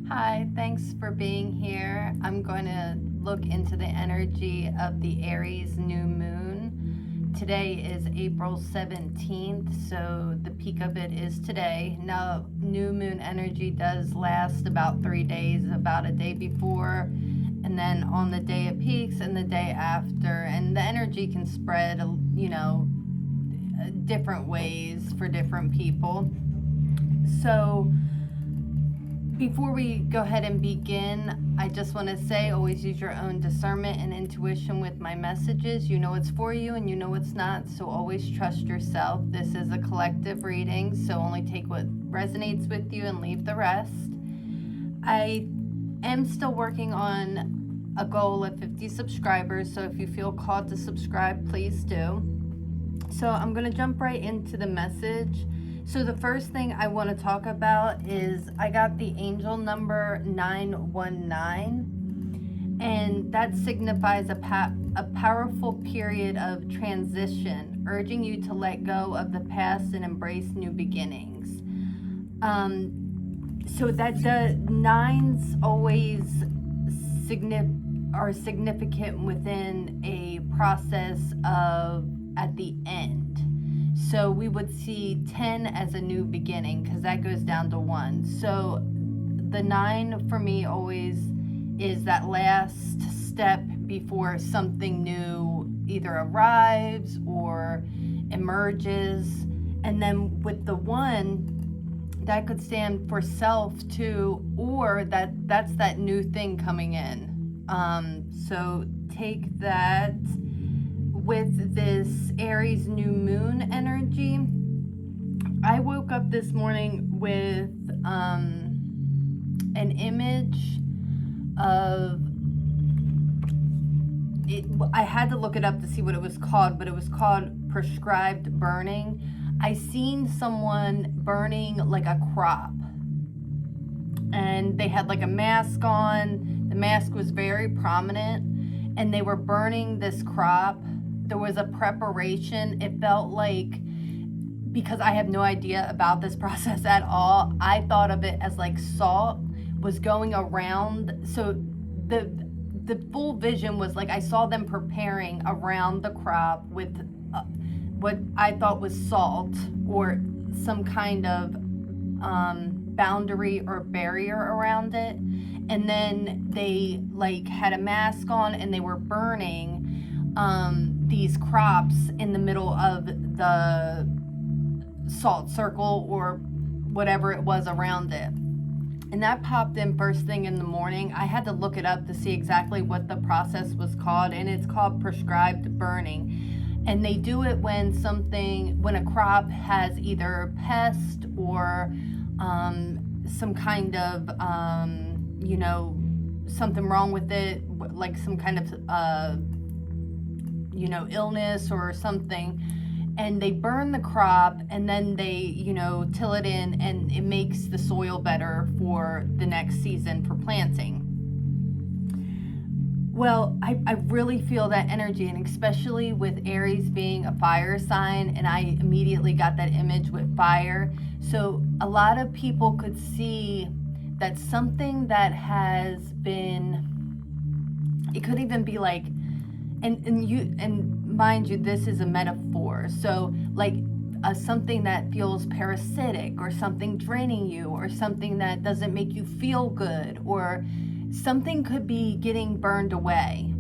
Hi, thanks for being here. I'm going to look into the energy of the Aries new moon. Today is April 17th, so the peak of it is today. Now, new moon energy does last about 3 days, about a day before, and then on the day it peaks and the day after. And the energy can spread, different ways for different people. So, before we go ahead and begin, I just want to say always use your own discernment and intuition with my messages. You know what's for you and you know what's not, so always trust yourself. This is a collective reading, so only take what resonates with you and leave the rest. I am still working on a goal of 50 subscribers, so if you feel called to subscribe, please do. So I'm going to jump right into the message. So the first thing I want to talk about is I got the angel number 919, and that signifies a powerful period of transition, urging you to let go of the past and embrace new beginnings. So that the nines always are significant within a process of at the end. So we would see 10 as a new beginning because that goes down to 1. So the 9 for me always is that last step before something new either arrives or emerges. And then with the 1, that could stand for self too, or that's that new thing coming in. So take that. With this Aries new moon energy, I woke up this morning with an image of it. I had to look it up to see what it was called, but it was called prescribed burning. I seen someone burning like a crop, and they had like a mask on. The mask was very prominent, and they were burning this crop. There was a preparation. It felt like, because I have no idea about this process at all, I thought of it as like salt was going around. So the full vision was like I saw them preparing around the crop with what I thought was salt or some kind of boundary or barrier around it. And then they like had a mask on and they were burning these crops in the middle of the salt circle or whatever it was around it. And that popped in first thing in the morning. I had to look it up to see exactly what the process was called, and it's called prescribed burning. And they do it when a crop has either pest or some kind of, something wrong with it, like some kind of illness or something, and they burn the crop and then they, till it in, and it makes the soil better for the next season for planting. Well, I really feel that energy, and especially with Aries being a fire sign, and I immediately got that image with fire. So a lot of people could see that something that has been, it could even be like, and mind you, this is a metaphor. So like something that feels parasitic, or something draining you, or something that doesn't make you feel good, or something could be getting burned away.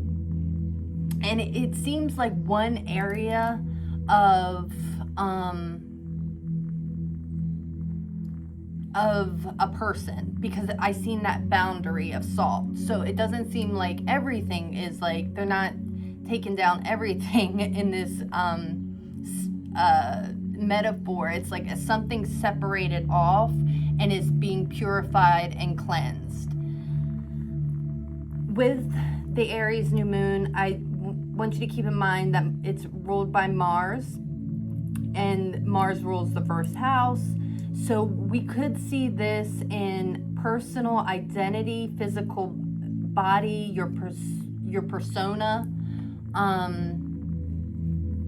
And it seems like one area of a person, because I seen that boundary of salt. So it doesn't seem like everything is like, they're not taking down everything in this metaphor. It's like something separated off and is being purified and cleansed. With the Aries new moon, I want you to keep in mind that it's ruled by Mars, and Mars rules the first house. So we could see this in personal identity, physical body, your persona.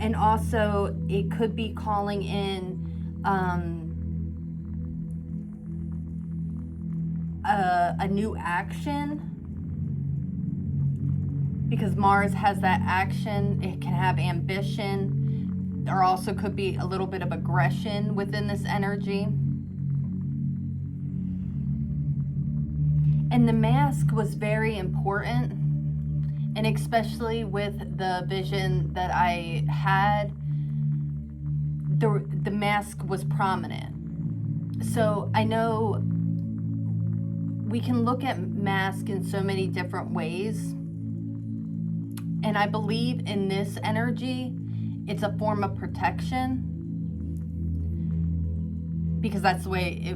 And also it could be calling in a new action, because Mars has that action. It can have ambition. There also could be a little bit of aggression within this energy. And the mask was very important, and especially with the vision that I had, the mask was prominent. So I know we can look at mask in so many different ways, and I believe in this energy, it's a form of protection, because that's the way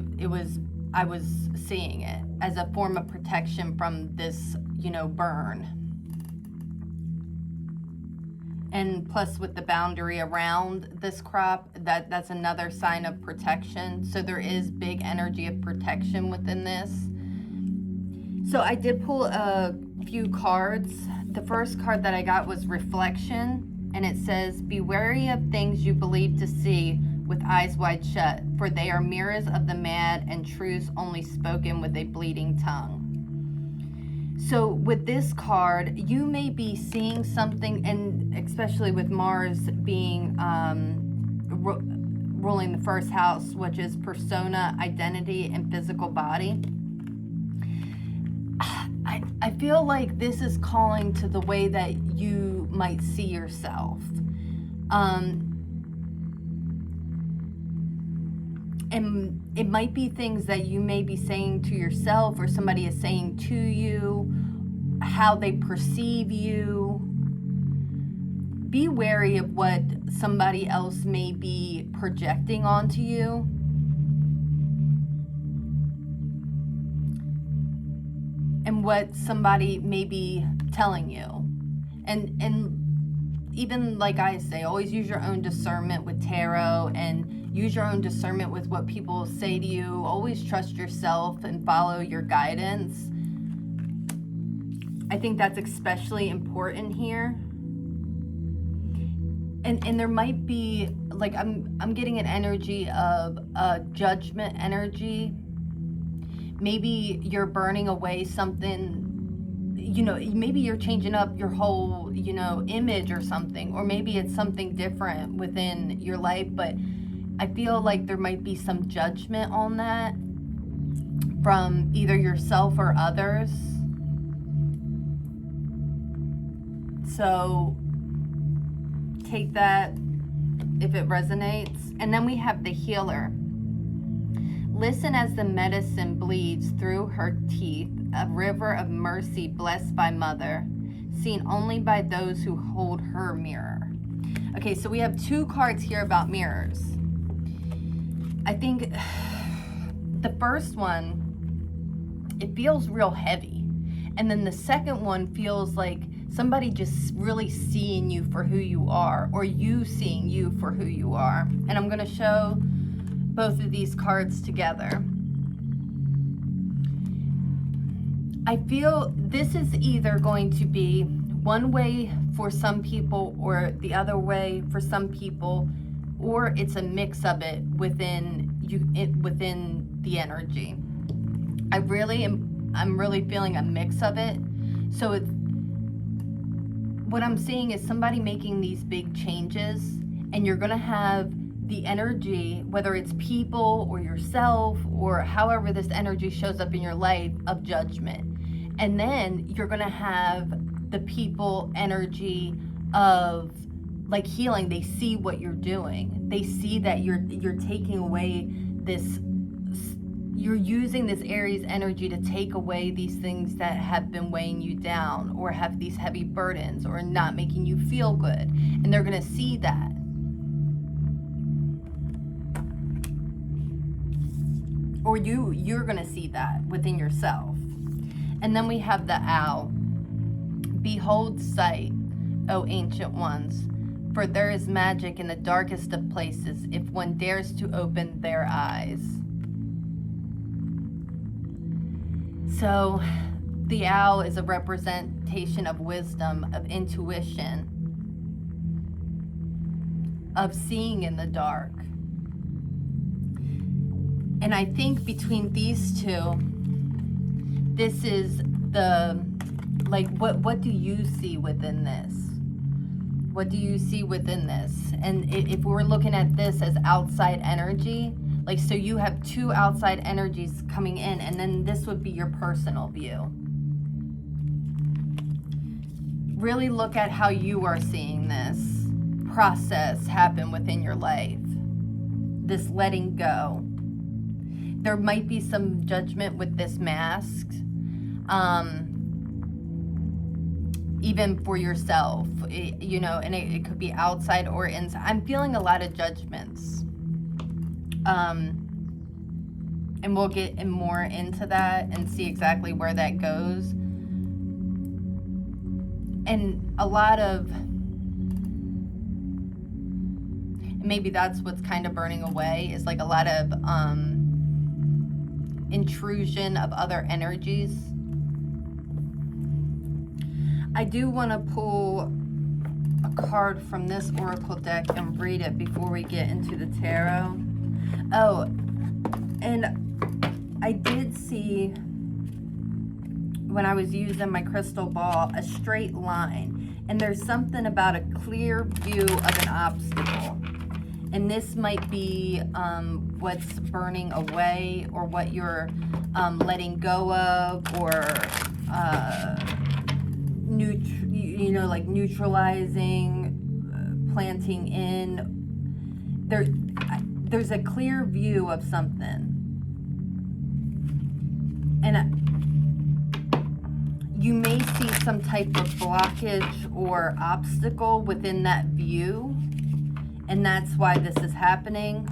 I was seeing it, as a form of protection from this, burn. And plus with the boundary around this crop, that's another sign of protection. So there is big energy of protection within this. So I did pull a few cards. The first card that I got was Reflection, and it says, "Be wary of things you believe to see with eyes wide shut, for they are mirrors of the mad and truths only spoken with a bleeding tongue." So with this card, you may be seeing something, and especially with Mars being ruling the first house, which is persona, identity, and physical body. I feel like this is calling to the way that you might see yourself. And it might be things that you may be saying to yourself, or somebody is saying to you, how they perceive you. Be wary of what somebody else may be projecting onto you. And what somebody may be telling you. And even like I say, always use your own discernment with tarot, and use your own discernment with what people say to you. Always trust yourself and follow your guidance. I think that's especially important here. And there might be, like, I'm getting an energy of a judgment energy. Maybe you're burning away something, maybe you're changing up your whole, image or something, or maybe it's something different within your life, but I feel like there might be some judgment on that from either yourself or others. So take that if it resonates. And then we have the Healer. Listen as the medicine bleeds through her teeth, a river of mercy blessed by Mother, seen only by those who hold her mirror. Okay, so we have two cards here about mirrors. I think the first one, it feels real heavy. And then the second one feels like somebody just really seeing you for who you are, or you seeing you for who you are. And I'm going to show both of these cards together. I feel this is either going to be one way for some people or the other way for some people, or it's a mix of it within the energy. I'm really feeling a mix of it. So what I'm seeing is somebody making these big changes, and you're going to have the energy, whether it's people or yourself or however this energy shows up in your life, of judgment. And then you're going to have the people energy of like healing. They see what you're doing. They see that you're taking away this, you're using this Aries energy to take away these things that have been weighing you down, or have these heavy burdens, or not making you feel good. And they're going to see that. Or you're going to see that within yourself. And then we have the Owl. Behold sight, O ancient ones, for there is magic in the darkest of places if one dares to open their eyes. So the owl is a representation of wisdom, of intuition, of seeing in the dark. And I think between these two, this is the, like, what do you see within this? What do you see within this? And if we're looking at this as outside energy, like, so you have two outside energies coming in, and then this would be your personal view. Really look at how you are seeing this process happen within your life. This letting go. There might be some judgment with this mask, even for yourself, you know, and it could be outside or inside. I'm feeling a lot of judgments. And we'll get more into that and see exactly where that goes. And a lot of, maybe that's what's kind of burning away, is like a lot of intrusion of other energies. I do want to pull a card from this oracle deck and read it before we get into the tarot. Oh, and I did see, when I was using my crystal ball, a straight line. And there's something about a clear view of an obstacle. And this might be what's burning away, or what you're letting go of, or like neutralizing, planting in. There's a clear view of something. And you may see some type of blockage or obstacle within that view. And that's why this is happening.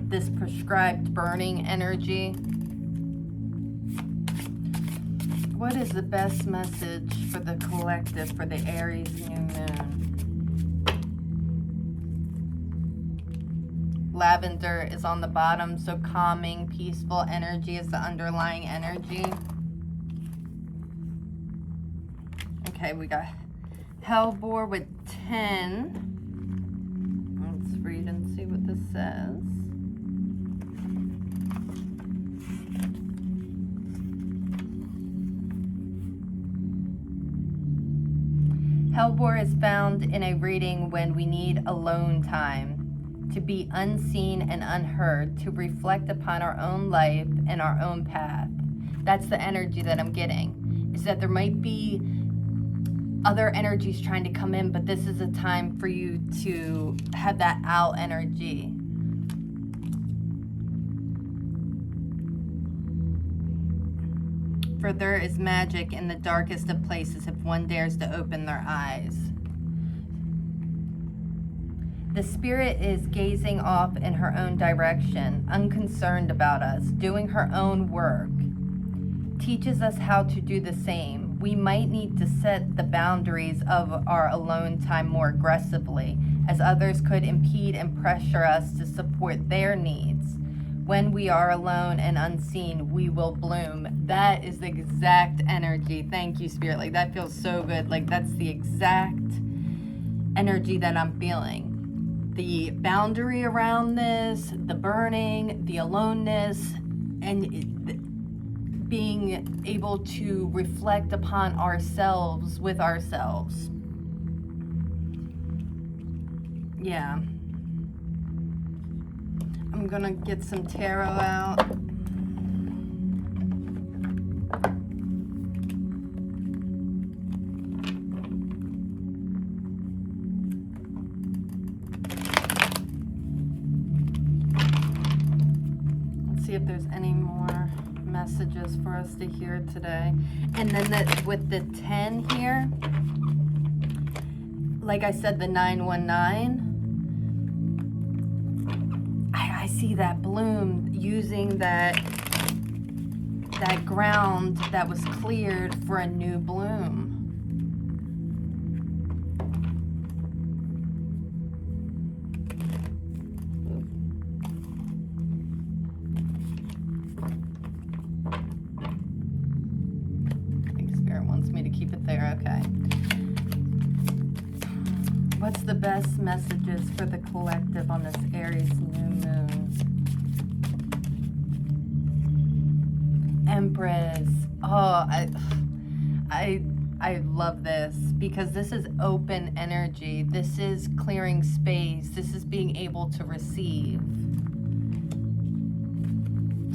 This prescribed burning energy. What is the best message for the collective for the Aries new moon? Lavender is on the bottom, so calming, peaceful energy is the underlying energy. Okay, we got Hellbore with 10. Let's read and see what this says. Hellbore is found in a reading when we need alone time, to be unseen and unheard, to reflect upon our own life and our own path. That's the energy that I'm getting, is that there might be other energies trying to come in, but this is a time for you to have that out energy. For there is magic in the darkest of places if one dares to open their eyes. The spirit is gazing off in her own direction, unconcerned about us, doing her own work. Teaches us how to do the same. We might need to set the boundaries of our alone time more aggressively, as others could impede and pressure us to support their needs. When we are alone and unseen, we will bloom. That is the exact energy. Thank you, Spirit. Like, that feels so good. Like, that's the exact energy that I'm feeling. The boundary around this, the burning, the aloneness, and being able to reflect upon ourselves with ourselves. Yeah. I'm gonna get some tarot out. Let's see if there's any more messages for us to hear today. And then with the 10 here, like I said, the 919, I see that bloom using that ground that was cleared for a new bloom. I think Spirit wants me to keep it there. Okay. What's the best messages for the collective on this Aries new moon? Empress. Oh, I love this because this is open energy. This is clearing space. This is being able to receive.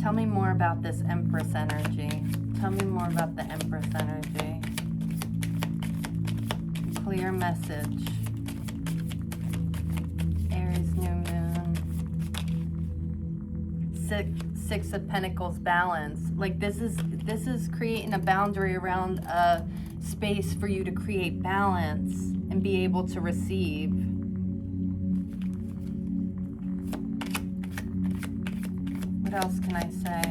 Tell me more about this Empress energy. Tell me more about the Empress energy. Clear message. Aries new moon. Six of Pentacles balance. Like this is creating a boundary around a space for you to create balance and be able to receive. What else can I say?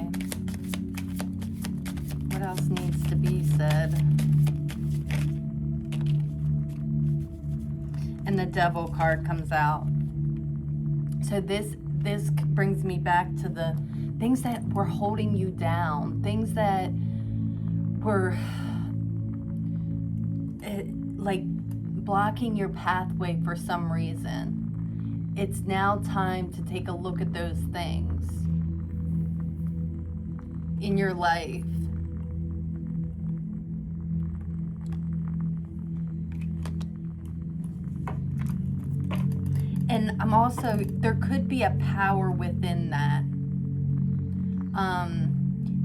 What else needs to be said? And the Devil card comes out. So this brings me back to the things that were holding you down, things that were like blocking your pathway for some reason. It's now time to take a look at those things in your life. And I'm also, there could be a power within that.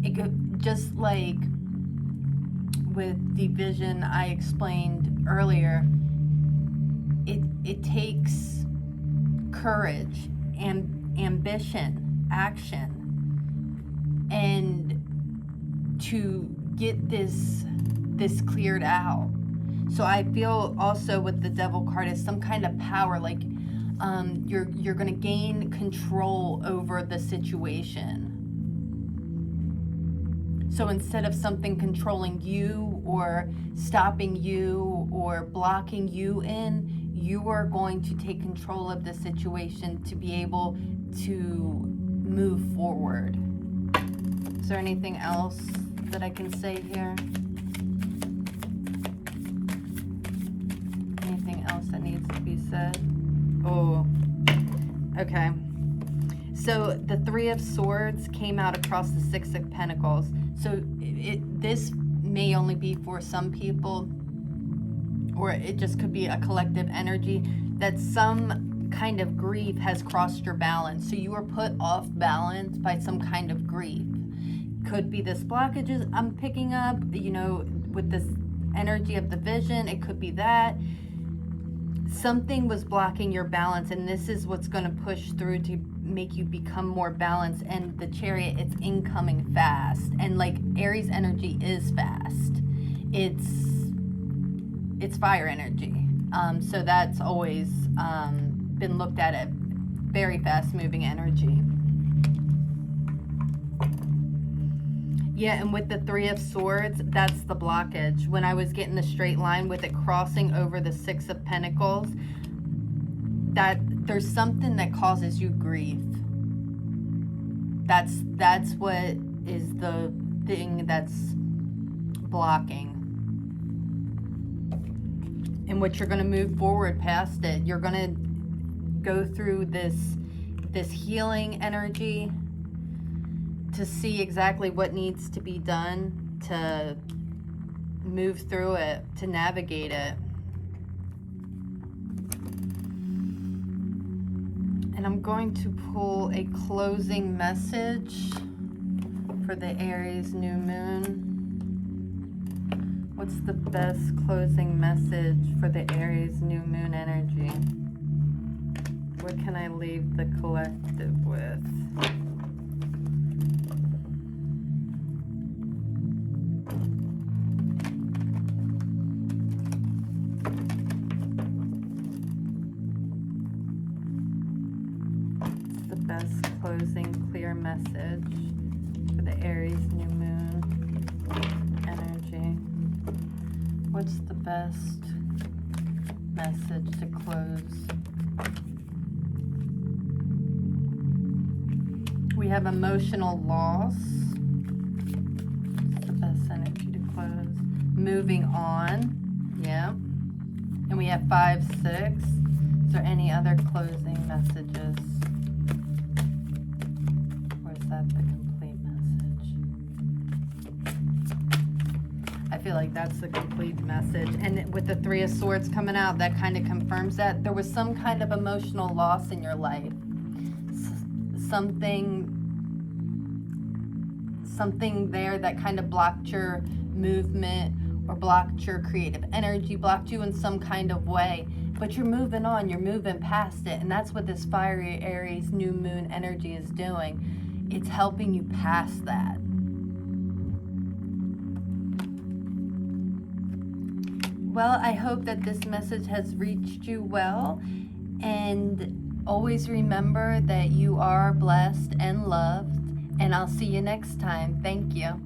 It could, just like with the vision I explained earlier, it takes courage and ambition, action, and to get this cleared out. So I feel also with the Devil card is some kind of power, like you're going to gain control over the situation. So instead of something controlling you or stopping you or blocking you in, you are going to take control of the situation to be able to move forward. Is there anything else that I can say here? Anything else that needs to be said? Oh, okay. So the Three of Swords came out across the Six of Pentacles. So this may only be for some people, or it just could be a collective energy that some kind of grief has crossed your balance. So you were put off balance by some kind of grief. Could be this blockages I'm picking up, you know, with this energy of the vision. It could be that something was blocking your balance, and this is what's going to push through to make you become more balanced. And the Chariot, it's incoming fast, and like Aries energy is fast. It's fire energy, so that's always been looked at as very fast moving energy. Yeah, and with the Three of Swords, that's the blockage. When I was getting the straight line with it crossing over the Six of Pentacles, that there's something that causes you grief. That's what is the thing that's blocking. And what you're going to move forward past it. You're going to go through this healing energy to see exactly what needs to be done to move through it, to navigate it. And I'm going to pull a closing message for the Aries new moon. What's the best closing message for the Aries new moon energy? What can I leave the collective with? Best closing clear message for the Aries new moon energy. What's the best message to close? We have emotional loss. What's the best energy to close? Moving on. Yeah. And we have 5, 6. Is there any other closing messages? That the complete message? feel like that's the complete message. And with the Three of Swords coming out, that kind of confirms that there was some kind of emotional loss in your life. Something there that kind of blocked your movement or blocked your creative energy, blocked you in some kind of way. But you're moving on, you're moving past it. And that's what this fiery Aries new moon energy is doing. It's helping you past that. Well, I hope that this message has reached you well. And always remember that you are blessed and loved. And I'll see you next time. Thank you.